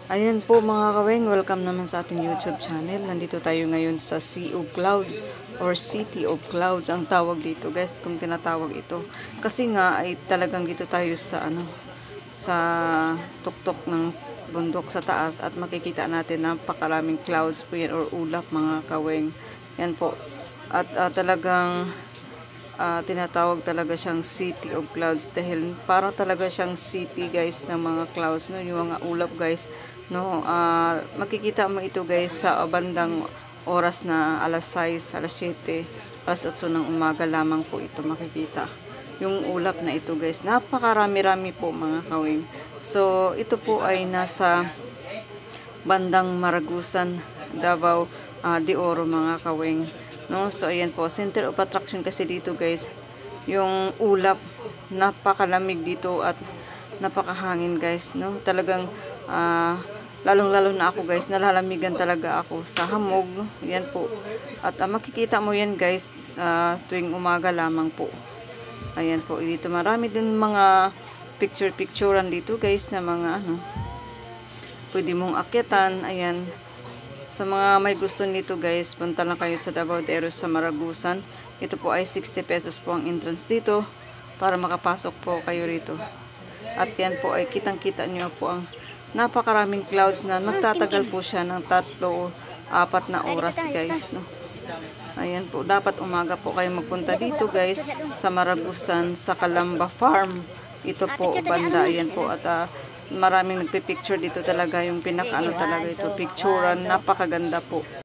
Ayan po mga kaweng, welcome naman sa ating YouTube channel. Nandito tayo ngayon sa Sea of Clouds or City of Clouds ang tawag dito guys, kung tinatawag ito. Kasi nga ay talagang dito tayo sa sa tuktok ng bundok sa taas at makikita natin napakaraming clouds po yan or ulap mga kaweng. Yan po. At talagang tinatawag talaga siyang City of Clouds dahil parang talaga siyang city guys ng mga clouds, no, yung mga ulap guys, no. Makikita mo ito guys sa bandang oras na alas 6, alas 7, alas 8 ng umaga lamang po ito makikita yung ulap na ito guys. Napakarami-rami po mga kawing. So ito po ay nasa bandang Maragusan, Davao de Oro mga kawing, no. So ayan po, center of attraction kasi dito guys yung ulap. Napakalamig dito at napakahangin guys, no. Talagang lalong-lalo na ako guys, nalalamigan talaga ako sa hamog, no? Yan po. At makikita mo yan guys tuwing umaga lamang po. Ayan po, dito marami din mga picture-picturean dito guys na mga pwede mong akyatan. Ayan. Sa mga may gusto nito guys, punta lang kayo sa Davao de Oro sa Maragusan. Ito po ay 60 pesos po ang entrance dito para makapasok po kayo rito. At yan po ay kitang-kita nyo po ang napakaraming clouds na magtatagal po siya ng 3-4 na oras guys, no. Ayan po, dapat umaga po kayo magpunta dito guys sa Maragusan, sa Calamba Farm. Ito po banda, ayan po. At maraming nagpipicture dito talaga, yung pinakaano talaga ito, picturean, napakaganda po.